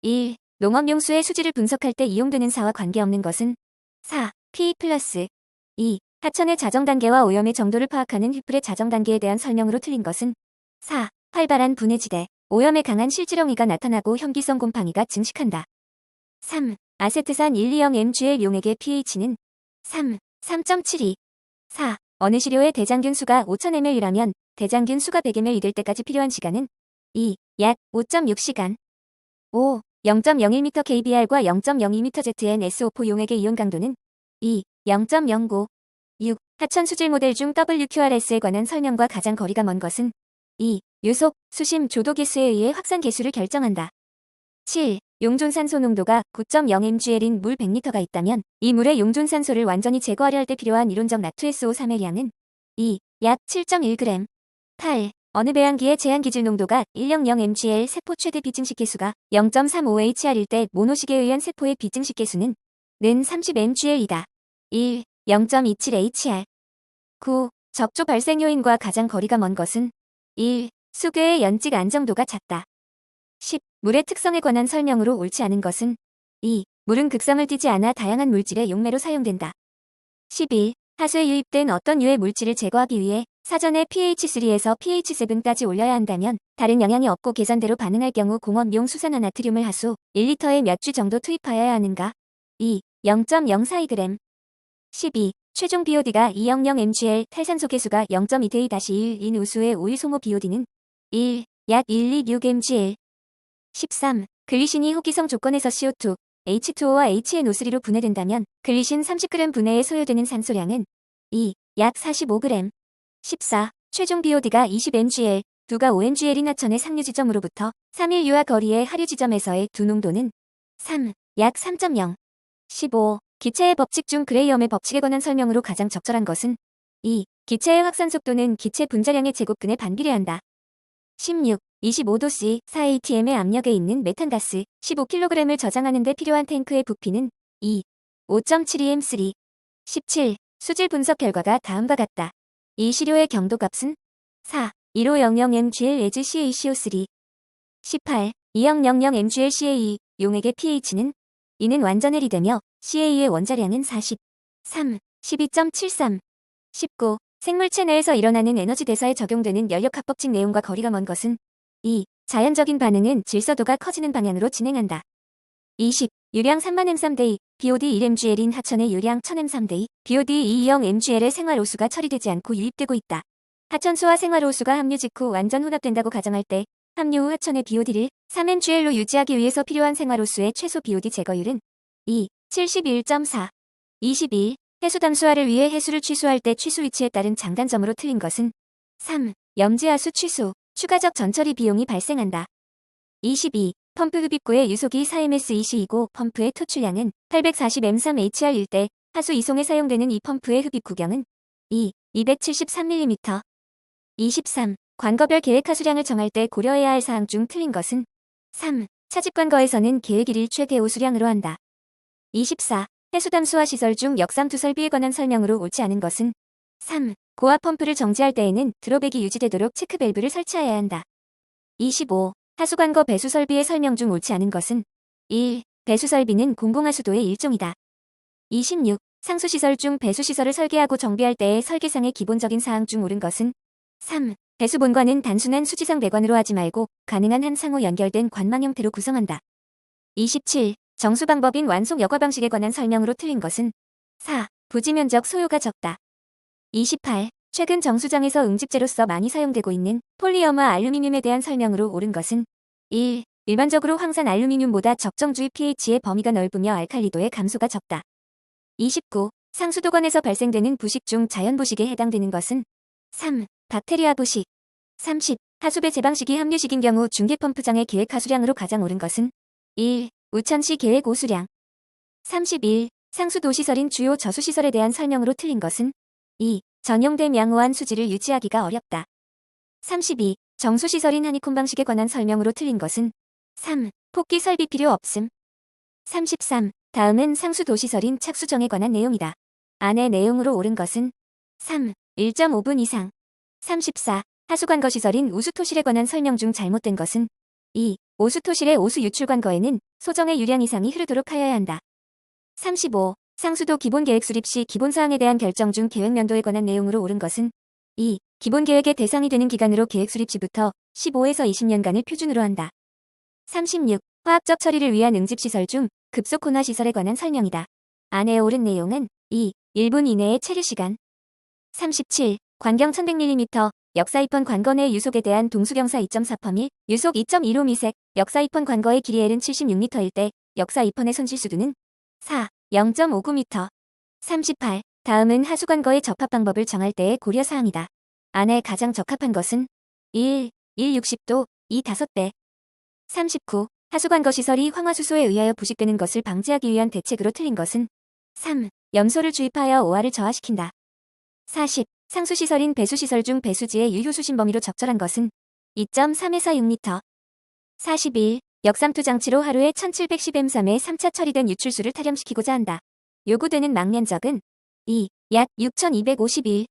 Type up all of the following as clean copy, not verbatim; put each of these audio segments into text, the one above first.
1. 농업용수의 수질을 분석할 때 이용되는 사와 관계없는 것은 4. P+. 2. 하천의 자정단계와 오염의 정도를 파악하는 휘플의 자정단계에 대한 설명으로 틀린 것은 4. 활발한 분해지대, 오염에 강한 실지렁이가 나타나고 혐기성 곰팡이가 증식한다. 3. 아세트산 120mgl 용액의 pH는 3. 3.72. 4. 어느 시료의 대장균 수가 5000ml이라면 대장균 수가 100ml 될 때까지 필요한 시간은 2. 약 5.6시간. 5. 0.01m kbr과 0.02m ZnSO4 용액의 이온 강도는 2. 0.09. 6. 하천 수질 모델 중 WQRS에 관한 설명과 가장 거리가 먼 것은 2. 유속, 수심, 조도 계수에 의해 확산 계수를 결정한다. 7. 용존산소 농도가 9.0mgl인 물 100L가 있다면 이 물의 용존산소를 완전히 제거하려 할 때 필요한 이론적 나트SO3의 양은 2. 약 7.1g. 8. 어느 배양기의 제한기질 농도가 100mgl 세포 최대 비증식 계수가 0.35HR일 때 모노식에 의한 세포의 비증식 계수는 는 30mgl이다. 1. 0.27HR. 9. 적조 발생 요인과 가장 거리가 먼 것은 1. 수교의 연직 안정도가 작다. 10. 물의 특성에 관한 설명으로 옳지 않은 것은 2. 물은 극성을 띠지 않아 다양한 물질의 용매로 사용된다. 11. 하수에 유입된 어떤 유해 물질을 제거하기 위해 사전에 pH3에서 pH7까지 올려야 한다면 다른 영향이 없고 계산대로 반응할 경우 공업용 수산화 나트륨을 하수 1리터에 몇 주 정도 투입하여야 하는가? 2. 0.042g. 12. 최종 BOD가 200mgl, 탈산소 계수가 0.2대2-1인 우수의 오일 소모 BOD는 1. 약 126mgl. 13. 글리신이 호기성 조건에서 CO2, H2O와 HNO3로 분해된다면 글리신 30g 분해에 소요되는 산소량은 2. 약 45g. 14. 최종 BOD가 20mgl, 두가 5mgl인 하천의 상류 지점으로부터 3일 유하 거리의 하류 지점에서의 두 농도는 3. 약 3.0. 15. 기체의 법칙 중 그레이엄의 법칙에 관한 설명으로 가장 적절한 것은 2. 기체의 확산 속도는 기체 분자량의 제곱근에 반비례한다. 16. 25도 C 4atm의 압력에 있는 메탄가스 15kg을 저장하는 데 필요한 탱크의 부피는 2. 5.72m3. 17. 수질 분석 결과가 다음과 같다. 이 시료의 경도값은 4. 1500mgl as CaCO3. 18. 2000mgl CaE 용액의 pH는 2는 완전헬이되며 CaE의 원자량은 40. 3. 12.73. 19. 생물체 내에서 일어나는 에너지 대사에 적용되는 연력합법칙 내용과 거리가 먼 것은 2. 자연적인 반응은 질서도가 커지는 방향으로 진행한다. 20. 유량 3000m3대2, BOD 1mgl인 하천의 유량 1000m3대2, BOD 220mgl의 생활호수가 처리되지 않고 유입되고 있다. 하천수와 생활호수가 함유 직후 완전 혼합된다고 가정할 때 함유 후 하천의 BOD를 3mgl로 유지하기 위해서 필요한 생활호수의 최소 BOD 제거율은 2. 71.4. 21. 해수 담수화를 위해 해수를 취수할 때 취수 위치에 따른 장단점으로 틀린 것은 3. 염지하수 취수, 추가적 전처리 비용이 발생한다. 22. 펌프 흡입구의 유속이 4ms/20이고 펌프의 토출량은 840m3HR일 때 하수 이송에 사용되는 이 펌프의 흡입 구경은 2. 273mm. 23. 관거별 계획 하수량을 정할 때 고려해야 할 사항 중 틀린 것은 3. 차집 관거에서는 계획 1일 최대 호수량으로 한다. 24. 해수 담수화 시설 중 역삼투 설비에 관한 설명으로 옳지 않은 것은 3. 고압 펌프를 정지할 때에는 드롭백이 유지되도록 체크 밸브를 설치해야 한다. 25. 하수관거 배수 설비의 설명 중 옳지 않은 것은 1. 배수 설비는 공공하수도의 일종이다. 26. 상수시설 중 배수시설을 설계하고 정비할 때의 설계상의 기본적인 사항 중 옳은 것은 3. 배수 본관은 단순한 수지상 배관으로 하지 말고 가능한 한 상호 연결된 관망 형태로 구성한다. 27. 정수 방법인 완속 여과 방식에 관한 설명으로 틀린 것은 4. 부지 면적 소요가 적다. 28. 최근 정수장에서 응집제로서 많이 사용되고 있는 폴리어마 알루미늄에 대한 설명으로 옳은 것은 1. 일반적으로 황산 알루미늄보다 적정 주입 pH의 범위가 넓으며 알칼리도의 감소가 적다. 29. 상수도관에서 발생되는 부식 중 자연 부식에 해당되는 것은 3. 박테리아 부식. 30. 하수배 제방식이 함유식인 경우 중계펌프장의 계획 하수량으로 가장 옳은 것은 1. 우천시 계획 호수량. 31. 상수 도시설인 주요 저수시설에 대한 설명으로 틀린 것은 2. 전용된 양호한 수질을 유지하기가 어렵다. 32. 정수시설인 하니콤 방식에 관한 설명으로 틀린 것은 3. 폭기 설비 필요 없음. 33. 다음은 상수 도시설인 착수정에 관한 내용이다. 안의 내용으로 옳은 것은 3. 1.5분 이상. 34. 하수관거 시설인 우수토실에 관한 설명 중 잘못된 것은 2. 오수토실의 오수 유출 관거에는 소정의 유량 이상이 흐르도록 하여야 한다. 35. 상수도 기본계획 수립 시 기본사항에 대한 결정 중 계획연도에 관한 내용으로 옳은 것은 2. 기본계획의 대상이 되는 기간으로 계획 수립 시부터 15에서 20년간을 표준으로 한다. 36. 화학적 처리를 위한 응집시설 중 급속 혼화 시설에 관한 설명이다. 안에 옳은 내용은 2. 1분 이내의 체류시간. 37. 관경 1100mm, 역사 입헌 관거 내 유속에 대한 동수경사 2.4%일, 유속 2.15미색, 역사 입헌 관거의 길이 L은 76m일 때 역사 입헌의 손실수두는 4. 0.59m. 38. 다음은 하수관거의 접합 방법을 정할 때의 고려사항이다. 안에 가장 적합한 것은 1. 60도, 2. 5배. 39. 하수관거 시설이 황화수소에 의하여 부식되는 것을 방지하기 위한 대책으로 틀린 것은 3. 염소를 주입하여 오화를 저하시킨다. 40. 상수시설인 배수시설 중 배수지의 유효수신 범위로 적절한 것은 2.3에서 6m. 41. 역삼투 장치로 하루에 1710m의 3차 처리된 유출수를 타령시키고자 한다. 요구되는 망면적은 2. 약 6251.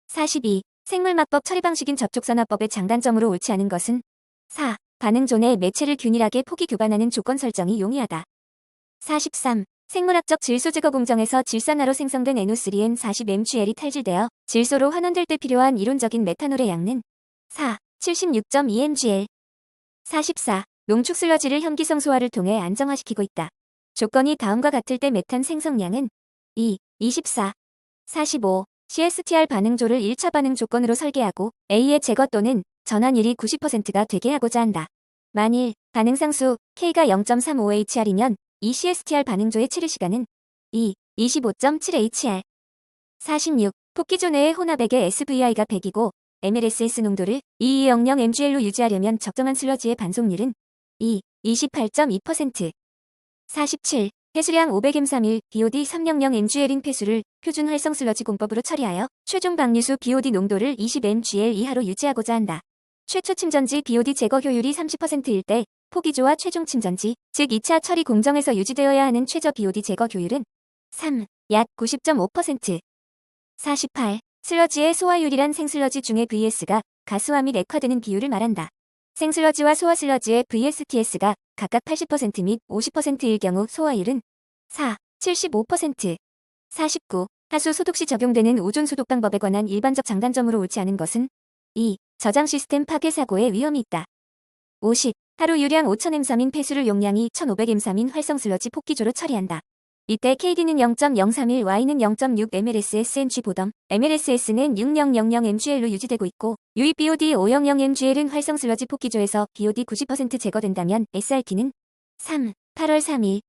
42. 생물막법 처리방식인 접촉선화법의 장단점으로 옳지 않은 것은 4. 반응존의 매체를 균일하게 포기 교반하는 조건 설정이 용이하다. 43. 생물학적 질소 제거 공정에서 질산화로 생성된 NO3N40mgL이 탈질되어 질소로 환원될 때 필요한 이론적인 메탄올의 양은 4. 76.2mgl. 44. 농축 슬러지를 혐기성 소화를 통해 안정화시키고 있다. 조건이 다음과 같을 때 메탄 생성량은 2. 24. 45. CSTR 반응조를 1차 반응 조건으로 설계하고 A의 제거 또는 전환율이 90%가 되게 하고자 한다. 만일 반응상수 K가 0.35HR이면 이 CSTR 반응조의 체류시간은 2. 25.7HR. 46. 폭기조 내의 혼합액의 SVI가 100이고 MLSS 농도를 2200mg로 유지하려면 적정한 슬러지의 반송률은 2. 28.2%. 47. 폐수량 500m3일 BOD 300mgL인 폐수를 표준 활성 슬러지 공법으로 처리하여 최종 방류수 BOD 농도를 20mgl 이하로 유지하고자 한다. 최초 침전지 BOD 제거 효율이 30%일 때 포기조와 최종 침전지, 즉 2차 처리 공정에서 유지되어야 하는 최저 BOD 제거 효율은 3. 약 90.5%. 48. 슬러지의 소화율이란 생슬러지 중에 VS가 가스화 및 액화되는 비율을 말한다. 생슬러지와 소화슬러지의 VSTS가 각각 80% 및 50%일 경우 소화율은 4. 75%. 49. 하수 소독 시 적용되는 오존 소독 방법에 관한 일반적 장단점으로 옳지 않은 것은 2. 저장 시스템 파괴 사고의 위험이 있다. 50. 하루 유량 5000m삼인 폐수를 용량이 1500m삼인 활성 슬러지 폭기조로 처리한다. 이때 KD는 0.031, Y는 0.6mLSSNG 보덤, MLSS는 6000mgL로 유지되고 있고, 유입 BOD 500mgL은 활성 슬러지 폭기조에서 BOD 90% 제거된다면 SRT는 3. 8월 3일.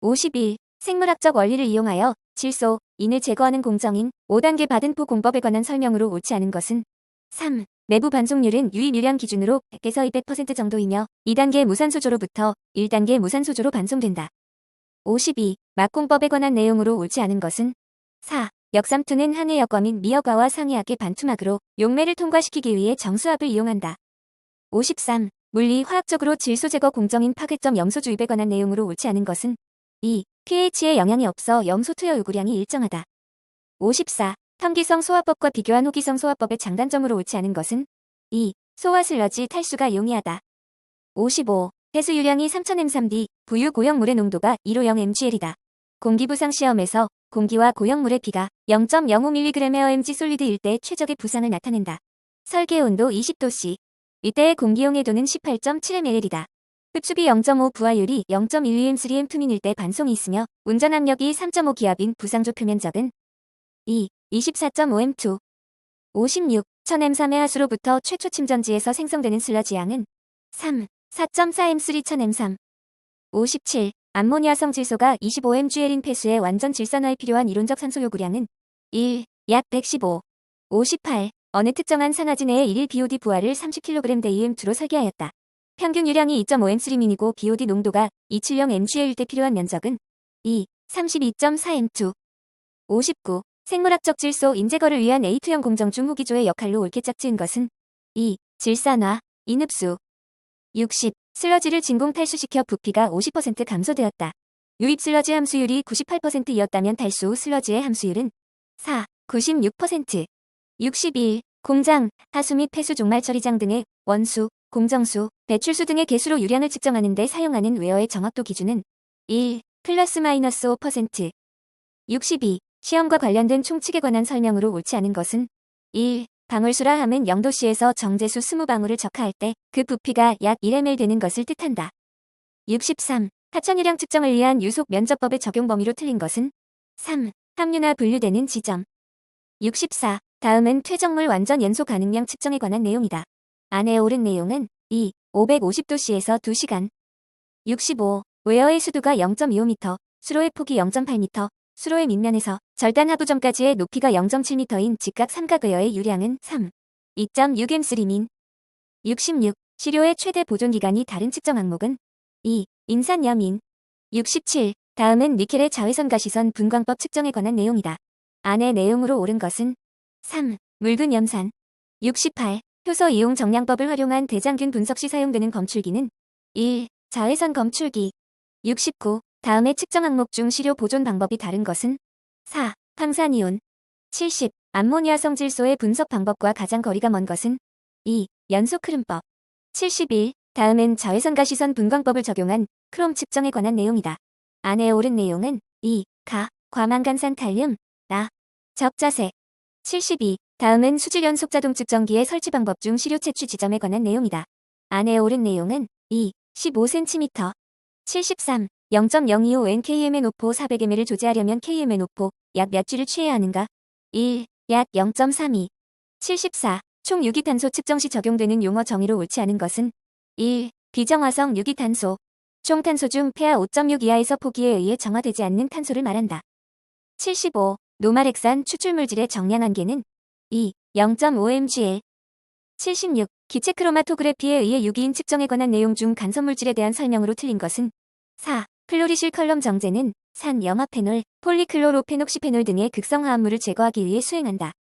51. 생물학적 원리를 이용하여 질소, 인을 제거하는 공정인 5단계 받은포 공법에 관한 설명으로 옳지 않은 것은 3. 내부 반송률은 유입 유량 기준으로 100에서 200% 정도이며 2단계 무산소조로부터 1단계 무산소조로 반송된다. 52. 막공법에 관한 내용으로 옳지 않은 것은 4. 역삼투는 한해 여과 및 미여과와 상이하게 반투막으로 용매를 통과시키기 위해 정수압을 이용한다. 53. 물리 화학적으로 질소 제거 공정인 파괴점 염소 주입에 관한 내용으로 옳지 않은 것은 2. pH에 영향이 없어 염소 투여 요구량이 일정하다. 54. 텀기성 소화법과 비교한 호기성 소화법의 장단점으로 옳지 않은 것은 2. 소화 슬러지 탈수가 용이하다. 55. 폐수 유량이 3000m삼/d, 부유 고형물의 농도가 150mgL이다. 공기 부상 시험에서 공기와 고형물의 P가 0.05mg/mg 솔리드일 때 최적의 부상을 나타낸다. 설계 온도 20도씨. 이때의 공기용 해도는 18.7ml이다. 흡수비 0.5 부하율이 0.12m3m 투민일 때 반송이 있으며 운전 압력이 3.5 기압인 부상조 표면적은 2. 24.5m2. 56. 1000m삼의 하수로부터 최초 침전지에서 생성되는 슬러지 양은 3. 4.4m3 1000m삼. 57. 암모니아성 질소가 25mgL인 폐수의 완전 질산화에 필요한 이론적 산소 요구량은 1. 약 115. 58. 어느 특정한 산화지 내의 1일 BOD 부하를 30kg/dm2로 설계하였다. 평균 유량이 2.5m3민이고 BOD 농도가 270mgL일 때 필요한 면적은 2. 32.4m2. 59. 생물학적 질소 인제거를 위한 A2형 공정 중 후기조의 역할로 옳게 짝지은 것은 2. 질산화, 인흡수. 60. 슬러지를 진공 탈수시켜 부피가 50% 감소되었다. 유입 슬러지 함수율이 98%이었다면 탈수 후 슬러지의 함수율은 4. 96%. 61. 공장, 하수 및 폐수 종말 처리장 등의 원수, 공정수, 배출수 등의 개수로 유량을 측정하는 데 사용하는 웨어의 정확도 기준은 1 ± 5%. 62. 시험과 관련된 총칙에 관한 설명으로 옳지 않은 것은 1. 방울수라 함은 0도씨에서 정제수 20방울을 적하할 때 그 부피가 약 1ml 되는 것을 뜻한다. 63. 하천유량 측정을 위한 유속 면적법의 적용 범위로 틀린 것은 3. 함유나 분류되는 지점. 64. 다음은 퇴적물 완전 연소 가능량 측정에 관한 내용이다. 안에 옳은 내용은 2. 550도씨에서 2시간. 65. 웨어의 수두가 0.25m, 수로의 폭이 0.8m, 수로의 밑면에서 절단 하부점까지의 높이가 0.7m인 직각 삼각웨어의 유량은 3. 2.6m3민. 66. 시료의 최대 보존기간이 다른 측정 항목은 2. 인산염인. 67. 다음은 니켈의 자외선 가시선 분광법 측정에 관한 내용이다. 안의 내용으로 옳은 것은 3. 묽은 염산. 68. 효소 이용 정량법을 활용한 대장균 분석 시 사용되는 검출기는 1. 자외선 검출기. 69. 다음의 측정 항목 중 시료 보존 방법이 다른 것은 4. 황산이온. 70. 암모니아 성질소의 분석 방법과 가장 거리가 먼 것은 2. 연속 흐름법. 71. 다음은 자외선 가시선 분광법을 적용한 크롬 측정에 관한 내용이다. 안에 옳은 내용은 2. 과망간산 칼륨, 나. 적자세. 72. 다음은 수질 연속 자동 측정기의 설치 방법 중 시료 채취 지점에 관한 내용이다. 안에 옳은 내용은 2. 15cm. 73. 0.025N KMNO4 400ml를 조제하려면 KMNO4 약 몇 G를 취해야 하는가? 1. 약 0.32. 74. 총 유기탄소 측정 시 적용되는 용어 정의로 옳지 않은 것은 1. 비정화성 유기탄소. 총 탄소 중 폐하 5.6 이하에서 포기에 의해 정화되지 않는 탄소를 말한다. 75. 노말핵산 추출물질의 정량 한계는 2. 0.5mgl. 76. 기체 크로마토그래피에 의해 유기인 측정에 관한 내용 중 간섭물질에 대한 설명으로 틀린 것은 4. 클로리실 컬럼 정제는 산 염화페놀, 폴리클로로페녹시페놀 등의 극성 화합물을 제거하기 위해 수행한다.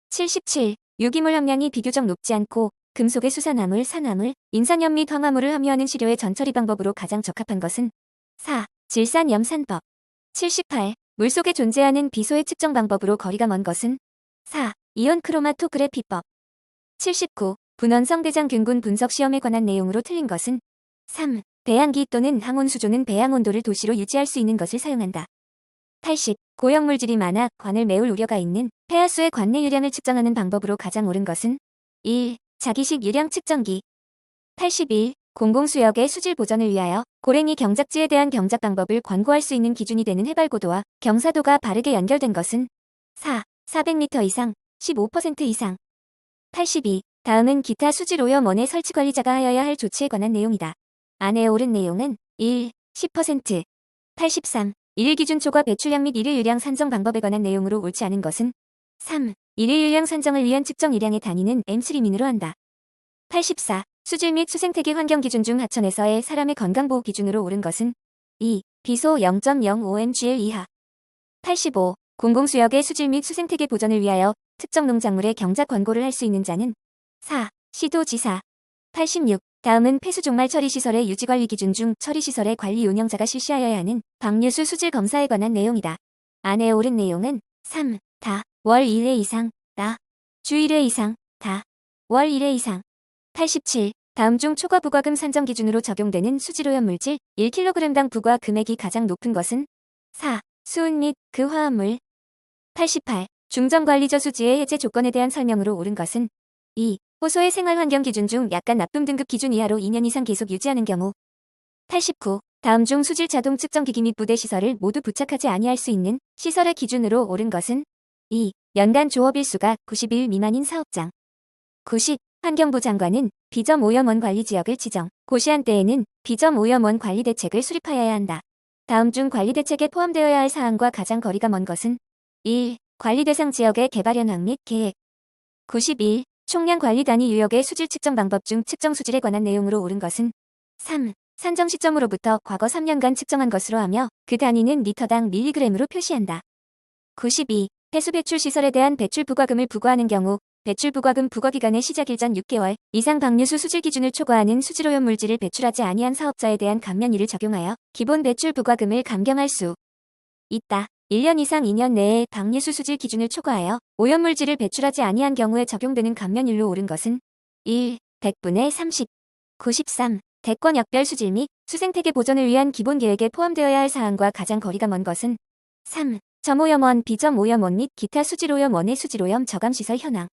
77. 유기물 함량이 비교적 높지 않고 금속의 수산화물, 산화물, 인산염 및 황화물을 함유하는 시료의 전처리 방법으로 가장 적합한 것은 4. 질산염산법. 78. 물속에 존재하는 비소의 측정 방법으로 거리가 먼 것은 4. 이온 크로마토그래피법. 79. 분원성 대장균군 분석 시험에 관한 내용으로 틀린 것은 3. 배양기 또는 항온 수조는 배양 온도를 도시로 유지할 수 있는 것을 사용한다. 80. 고형물질이 많아 관을 메울 우려가 있는 폐하수의 관내 유량을 측정하는 방법으로 가장 옳은 것은 1. 자기식 유량 측정기. 81. 공공수역의 수질 보전을 위하여 고랭이 경작지에 대한 경작 방법을 권고할 수 있는 기준이 되는 해발고도와 경사도가 바르게 연결된 것은 4. 400m 이상, 15% 이상. 82. 다음은 기타 수질 오염원의 설치 관리자가 하여야 할 조치에 관한 내용이다. 안에 옳은 내용은 1. 10%. 83. 일일 기준초과 배출량 및 일일 유량 산정 방법에 관한 내용으로 옳지 않은 것은 3. 일일 유량 산정을 위한 측정 일량의 단위는 M3민으로 한다. 84. 수질 및 수생태계 환경 기준 중 하천에서의 사람의 건강보호 기준으로 옳은 것은 2. 비소 0.05mgl 이하. 85. 공공수역의 수질 및 수생태계 보전을 위하여 특정 농작물의 경작 권고를 할 수 있는 자는 4. 시도지사. 86. 다음은 폐수 종말 처리시설의 유지관리 기준 중 처리시설의 관리 운영자가 실시하여야 하는 방류수 수질 검사에 관한 내용이다. 안에 옳은 내용은 3. 월 1회 이상, 주 1회 이상, 월 1회 이상. 87. 다음 중 초과 부과금 산정 기준으로 적용되는 수질오염 물질 1kg당 부과 금액이 가장 높은 것은 4. 수은 및 그 화합물. 88. 중점관리저 수지의 해제 조건에 대한 설명으로 옳은 것은 2. 호소의 생활환경 기준 중 약간 나쁨 등급 기준 이하로 2년 이상 계속 유지하는 경우. 89. 다음 중 수질 자동 측정기기 및 부대 시설을 모두 부착하지 아니할 수 있는 시설의 기준으로 옳은 것은 2. 연간 조업일수가 90일 미만인 사업장. 90. 환경부 장관은 비점 오염원 관리 지역을 지정, 고시한 때에는 비점 오염원 관리 대책을 수립하여야 한다. 다음 중 관리 대책에 포함되어야 할 사항과 가장 거리가 먼 것은 1. 관리 대상 지역의 개발 현황 및 계획. 91. 총량 관리 단위 유역의 수질 측정 방법 중 측정 수질에 관한 내용으로 옳은 것은 3. 산정 시점으로부터 과거 3년간 측정한 것으로 하며 그 단위는 리터당 밀리그램으로 표시한다. 92. 폐수 배출 시설에 대한 배출 부과금을 부과하는 경우 배출 부과금 부과기간의 시작 일전 6개월 이상 방류수 수질 기준을 초과하는 수질오염 물질을 배출하지 아니한 사업자에 대한 감면율을 적용하여 기본 배출 부과금을 감경할 수 있다. 1년 이상 2년 내에 방류수 수질 기준을 초과하여 오염물질을 배출하지 아니한 경우에 적용되는 감면율로 옳은 것은 1. 100분의 30. 93. 대권 역별 수질 및 수생태계 보존을 위한 기본 계획에 포함되어야 할 사항과 가장 거리가 먼 것은 3. 점오염원, 비점오염원 및 기타 수질오염원의 수질오염 저감시설 현황.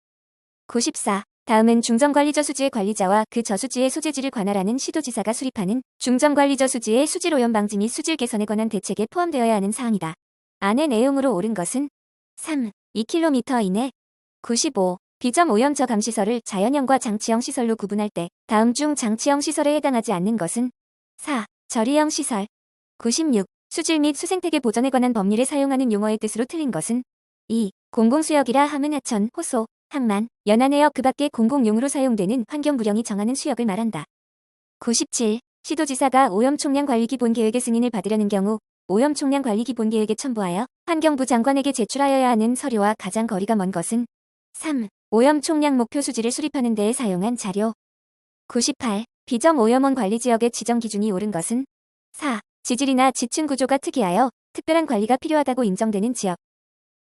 94. 다음은 중점관리저수지의 관리자와 그 저수지의 소재지를 관할하는 시도지사가 수립하는 중점관리저수지의 수질오염 방지 및 수질 개선에 관한 대책에 포함되어야 하는 사항이다. 안의 내용으로 옳은 것은 3. 2km 이내. 95. 비점오염 저감시설을 자연형과 장치형 시설로 구분할 때 다음 중 장치형 시설에 해당하지 않는 것은 4. 절이형 시설. 96. 수질 및 수생태계 보전에 관한 법률에 사용하는 용어의 뜻으로 틀린 것은 2. 공공수역이라 함은 하천, 호소, 항만, 연안해역 그 밖의 공공용으로 사용되는 환경부령이 정하는 수역을 말한다. 97. 시도지사가 오염총량관리기본계획의 승인을 받으려는 경우 오염총량관리기본계획에 첨부하여 환경부 장관에게 제출하여야 하는 서류와 가장 거리가 먼 것은 3. 오염총량 목표 수지를 수립하는 데에 사용한 자료. 98. 비점오염원 관리지역의 지정 기준이 옳은 것은 4. 지질이나 지층 구조가 특이하여 특별한 관리가 필요하다고 인정되는 지역.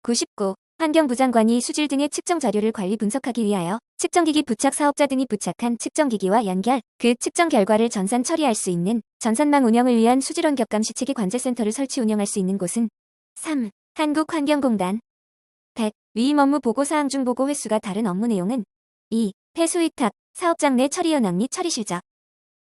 99. 환경부 장관이 수질 등의 측정 자료를 관리 분석하기 위하여 측정기기 부착 사업자 등이 부착한 측정기기와 연결, 그 측정 결과를 전산 처리할 수 있는 전산망 운영을 위한 수질원격감시 체계 관제센터를 설치 운영할 수 있는 곳은 3. 한국환경공단. 100. 위임 업무 보고 사항 중 보고 횟수가 다른 업무 내용은 2. 폐수 위탁, 사업장 내 처리 현황 및 처리 실적.